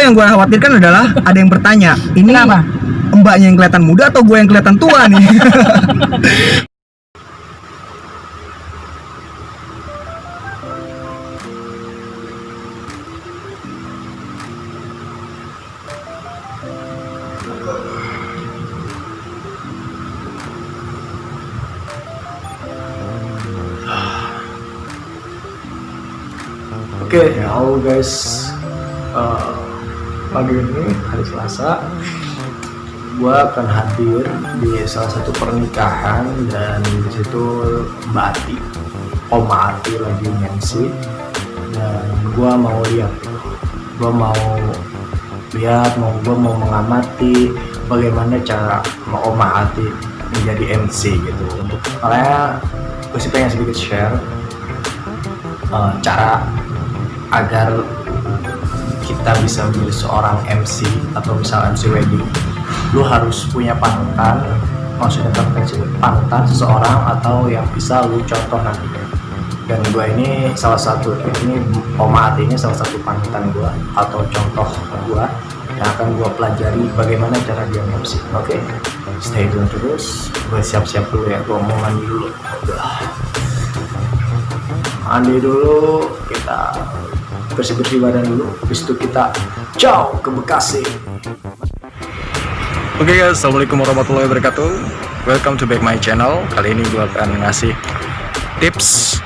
yang gue khawatirkan adalah ada yang bertanya, ini Kenapa? mbaknya yang kelihatan muda atau gue yang kelihatan tua nih? Oke, halo guys. Pagi ini hari Selasa, gue akan hadir di salah satu pernikahan dan di situ Mbak Ati, Om Ati lagi MC, dan gue mau lihat, gue mau mengamati bagaimana cara Om Ati menjadi MC gitu. Untuk kalian, gue sih pengen sedikit share cara agar kita bisa menjadi seorang MC atau misal MC wedding. Lu harus punya panutan, maksudnya panutan seseorang atau yang bisa lu contoh nantinya. Dan gue ini salah satu, ini Oma Ati ini salah satu panutan gue atau contoh gue yang akan gue pelajari bagaimana cara dia MC. Oke, stay tune terus. Gue siap-siap dulu ya, gue mau mandi dulu. Mandi dulu, kita bersih-bersih badan dulu, habis itu kita ciao ke Bekasi. Oke guys, assalamualaikum warahmatullahi wabarakatuh. Welcome to back my channel. Kali ini gue akan ngasih tips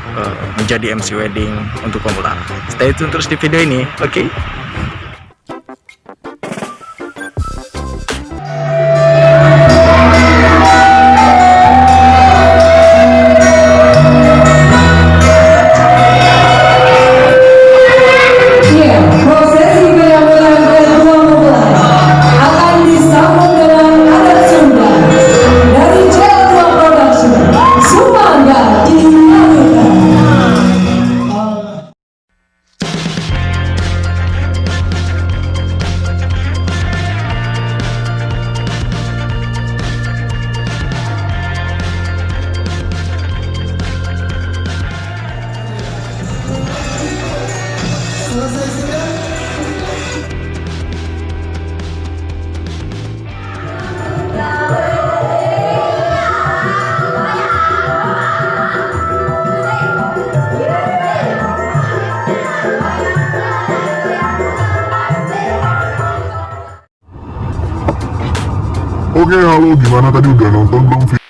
menjadi MC wedding untuk pemula. Stay tune terus di video ini, oke? Oke, halo, gimana tadi udah nonton belum video?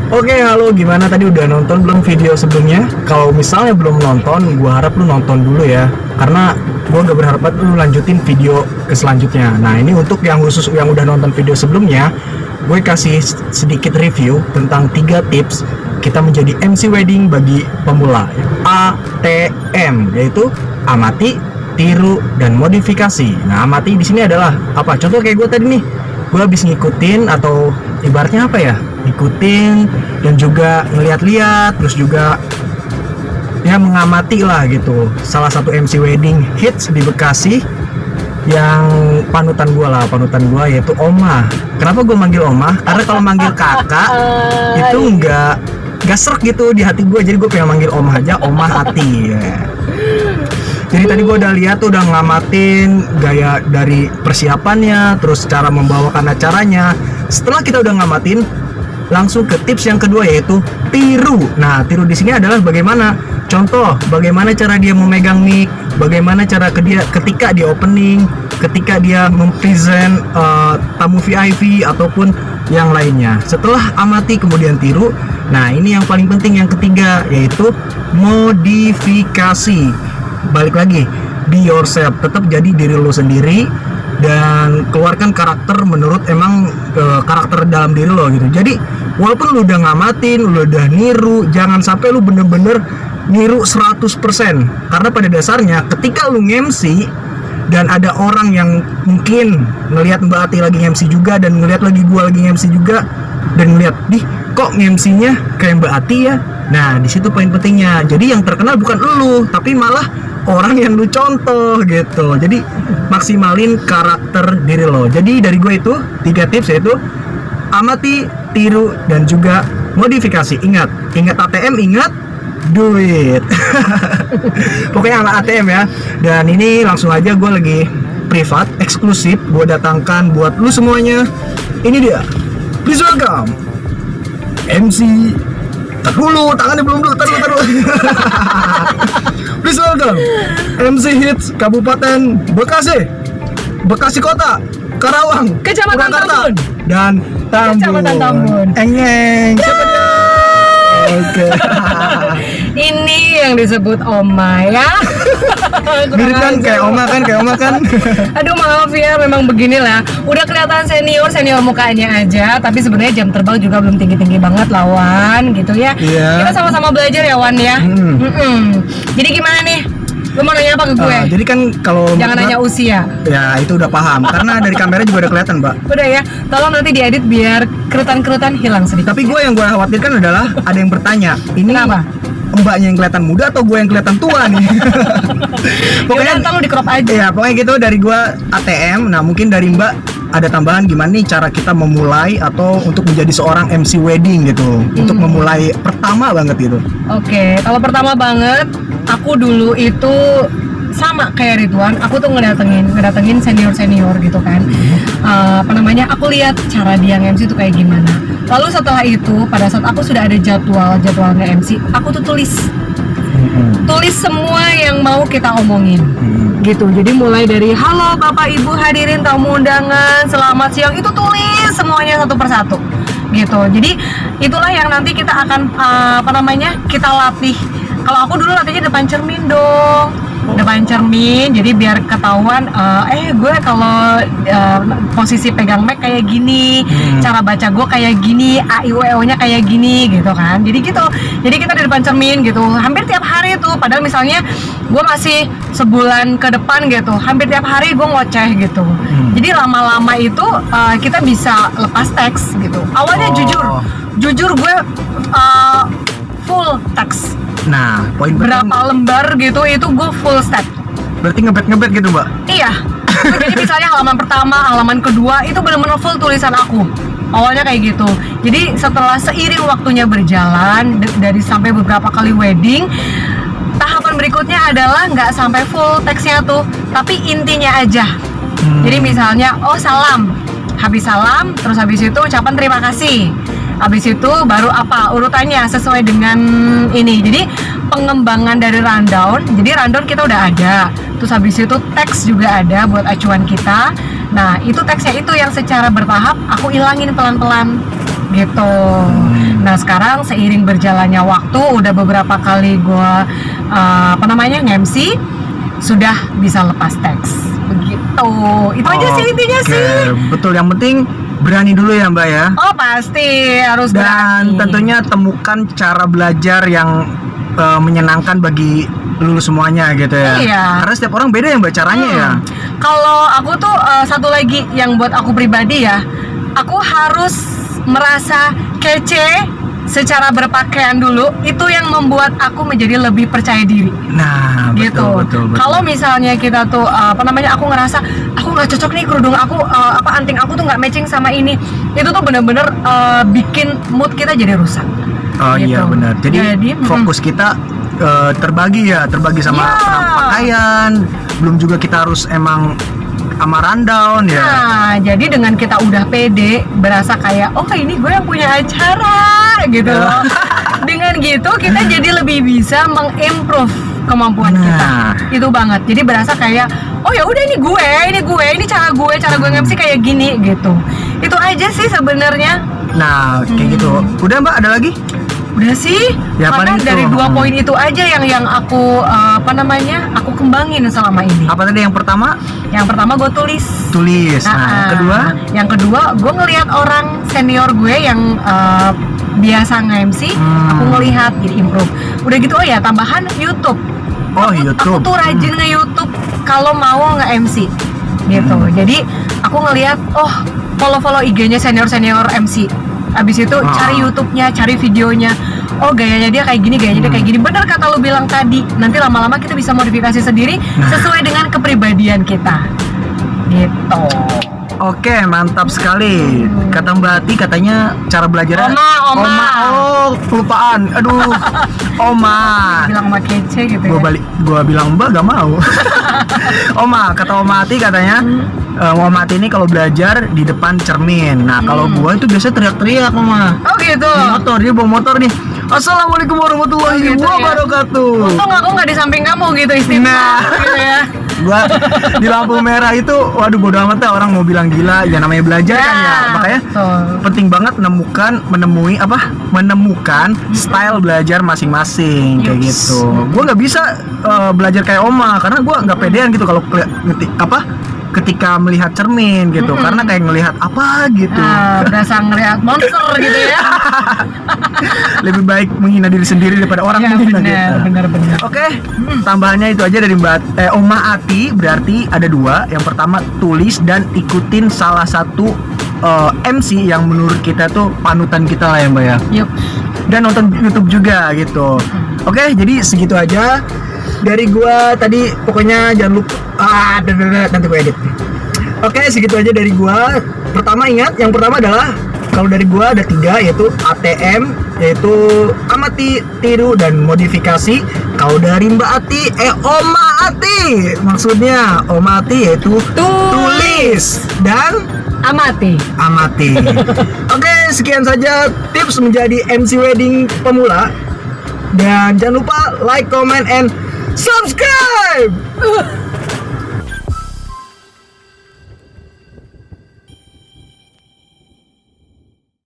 Oke, halo, gimana tadi udah nonton belum video sebelumnya? Kalau misalnya belum nonton, gue harap lu nonton dulu ya, karena gue gak berharap lu lanjutin video ke selanjutnya. Nah, ini untuk yang khusus yang udah nonton video sebelumnya, gue kasih sedikit review tentang 3 tips kita menjadi MC wedding bagi pemula. ATM, yaitu amati, tiru, dan modifikasi. Nah, amati di sini adalah apa? Contoh kayak gue tadi nih, gue habis ngikutin atau ibaratnya apa ya? Ngikutin dan juga ngeliat-liat, terus juga ya mengamati lah gitu. Salah satu MC wedding hits di Bekasi yang panutan gue yaitu Oma. Kenapa gue manggil Oma? Karena kalau manggil kakak itu nggak serak gitu di hati gue, jadi gue pengen manggil Oma aja, Oma Ati ya. Jadi tadi gue udah lihat tuh, udah ngamatin gaya dari persiapannya, terus cara membawakan acaranya. Setelah kita udah ngamatin, langsung ke tips yang kedua yaitu tiru. Nah, tiru di sini adalah bagaimana contoh, bagaimana cara dia memegang mic, bagaimana cara dia ketika dia opening, ketika dia mempresent tamu VIP ataupun yang lainnya. Setelah amati kemudian tiru. Nah, ini yang paling penting yang ketiga yaitu modifikasi. Balik lagi, be yourself, tetap jadi diri lo sendiri dan keluarkan karakter menurut emang karakter dalam diri lo gitu. Jadi walaupun lu udah ngamatin, lu udah niru, jangan sampai lu bener-bener niru 100%, karena pada dasarnya ketika lu nge-MC dan ada orang yang mungkin ngelihat Mbak Ati lagi MC juga dan ngelihat lagi gua lagi MC juga dan ngelihat, "Dih, kok MC-nya kayak Mbak Ati ya?" Nah, di situ poin pentingnya. Jadi yang terkenal bukan elu, tapi malah orang yang lu contoh gitu. Jadi maksimalin karakter diri lo. Jadi dari gue itu 3 tips, yaitu amati, tiru, dan juga modifikasi. Ingat ATM, ingat duit. Pokoknya ala ATM ya. Dan ini langsung aja gue lagi privat, eksklusif, gue datangkan buat lu semuanya. Ini dia, please welcome MC. Dulu, tangannya belum dulu, taruh. Please welcome MC Hits Kabupaten Bekasi Kota, Karawang, Kecamatan Purwakarta, Tambun, dan Tambun. Kecamatan Tambun. Engeng. Siapa dia? Oke. Ini yang disebut Oma ya. Mirip kan kayak Oma kan? Aduh maaf ya, memang beginilah. Udah kelihatan senior mukanya aja, tapi sebenarnya jam terbang juga belum tinggi banget lawan gitu ya. Iya. Kita sama-sama belajar ya Wan ya. Jadi gimana nih? Lu mau nanya apa ke gue? Jadi kan kalau Jangan nanya usia. Ya itu udah paham, karena dari kamera juga udah kelihatan, Mbak. Udah ya, tolong nanti diedit biar kerutan-kerutan hilang sedikit. Tapi gue yang gue khawatirkan adalah ada yang bertanya, ini Kenapa? mbaknya yang kelihatan muda atau gue yang kelihatan tua nih? Pokoknya ntar lu di crop aja. Ya pokoknya gitu dari gue ATM. Nah mungkin dari mbak ada tambahan gimana nih cara kita memulai atau untuk menjadi seorang MC wedding gitu, untuk memulai pertama banget gitu. Oke, kalau pertama banget, aku dulu itu sama kayak Ridwan, aku tuh ngedatengin senior gitu kan. Aku lihat cara dia nge-MC itu kayak gimana. Lalu setelah itu, pada saat aku sudah ada jadwal nge-MC, aku tuh tulis semua yang mau kita omongin gitu. Jadi mulai dari halo Bapak Ibu hadirin tamu undangan, selamat siang, itu tulis semuanya satu persatu gitu. Jadi itulah yang nanti kita akan kita latih. Kalau aku dulu latihannya depan cermin dong, depan cermin, jadi biar ketahuan gue kalau posisi pegang mic kayak gini, cara baca gue kayak gini, a i u e o nya kayak gini gitu kan. Jadi gitu, jadi kita di depan cermin gitu hampir tiap hari tuh. Padahal misalnya gue masih sebulan ke depan gitu, hampir tiap hari gue ngoceh gitu. Jadi lama-lama itu kita bisa lepas teks gitu. Awalnya jujur gue full teks. Nah, poin Berapa lembar gitu itu gue full step. Berarti ngebet gitu, Mbak? Iya. Jadi misalnya halaman pertama, halaman kedua itu benar-benar full tulisan aku. Awalnya kayak gitu. Jadi setelah seiring waktunya berjalan dari sampai beberapa kali wedding, tahapan berikutnya adalah nggak sampai full teksnya tuh, tapi intinya aja. Jadi misalnya salam. Habis salam, terus habis itu ucapan terima kasih. Habis itu baru apa urutannya sesuai dengan ini. Jadi pengembangan dari rundown. Jadi rundown kita udah ada. Terus habis itu teks juga ada buat acuan kita. Nah itu teksnya itu yang secara bertahap aku ilangin pelan-pelan gitu. Nah sekarang seiring berjalannya waktu, udah beberapa kali gue nge-MC, sudah bisa lepas teks begitu. Itu aja sih intinya sih. Betul, yang penting berani dulu ya Mbak ya. Oh pasti harus Dan berani. tentunya temukan cara belajar yang menyenangkan bagi lulu semuanya gitu ya. Iya. Karena setiap orang beda ya Mbak caranya ya. Kalau aku tuh satu lagi yang buat aku pribadi ya, aku harus merasa kece secara berpakaian dulu. Itu yang membuat aku menjadi lebih percaya diri. Nah, Gitu. betul. Kalau misalnya kita tuh aku ngerasa aku nggak cocok nih kerudung aku, anting aku tuh nggak matching sama ini, itu tuh bener-bener bikin mood kita jadi rusak. Oh Gitu. iya benar. Jadi fokus kita terbagi sama Iya. pakaian. Belum juga kita harus emang sama rundown ya. Nah, jadi dengan kita udah pede, berasa kayak, oh ini gue yang punya acara gitu loh. Dengan gitu kita jadi lebih bisa mengimprove kemampuan kita. Itu banget. Jadi berasa kayak, oh ya udah ini cara gue nge-MC kayak gini gitu. Itu aja sih sebenarnya. Nah, kayak gitu. Udah Mbak, ada lagi? Udah sih, Ya, karena paling itu. dari 2 poin itu aja yang aku aku kembangin selama ini. Apa tadi yang pertama? Yang pertama gue tulis. Nah, Yang kedua, gue ngelihat orang senior gue yang biasa nge-MC, aku ngelihat jadi improve. Udah gitu tambahan YouTube. YouTube. Aku tuh rajin nge-YouTube kalau mau nge-MC gitu. Jadi aku ngelihat follow IG-nya senior MC. Abis itu cari YouTube-nya, cari videonya. Oh gayanya dia kayak gini, Bener kata lu bilang tadi. Nanti lama-lama kita bisa modifikasi sendiri sesuai dengan kepribadian kita. Gitu. Oke, mantap sekali. Kata Mbak Ati katanya cara belajarnya Oma. Oh, kelupaan. Aduh. Oma. Bilang sama kece gitu ya. Gua bilang Mbak gak mau. Oma, kata Oma Ati katanya Oma Ati ini kalau belajar di depan cermin. Nah, kalau gua itu biasa teriak-teriak, Oma. Oh gitu. Di motor, dia bawa motor nih. Assalamualaikum warahmatullahi Oh, gitu ya. wabarakatuh. Untung aku nggak di samping kamu gitu istimewa Nah. gitu ya. Gua di lampu merah itu, waduh bodo amat ya orang mau bilang gila, ya namanya belajar kan ya. Makanya betul. penting banget menemukan style belajar masing-masing kayak Yups. gitu. Gua nggak bisa belajar kayak Oma karena gua nggak pedean gitu kalau ketika melihat cermin gitu, karena kayak ngelihat apa gitu. Berasa ngeliat monster gitu ya. Lebih baik menghina diri sendiri daripada orang Ya, menghina benar. kita. Oke, tambahannya itu aja dari Oma Ati, berarti ada 2. Yang pertama, tulis dan ikutin salah satu MC yang menurut kita tuh panutan kita lah ya Mbak ya. Yuk. Dan nonton YouTube juga gitu. Oke, jadi segitu aja dari gua tadi. Pokoknya jangan lupa nanti gua edit. Oke, segitu aja dari gua. Pertama ingat, yang pertama adalah kalau dari gua ada 3, yaitu ATM, yaitu amati, tiru, dan modifikasi. Kalau dari Mbak Ati, Oma Ati, maksudnya Oma Ati yaitu tulis dan Amati. Oke, sekian saja tips menjadi MC wedding pemula. Dan jangan lupa like, comment, and subscribe.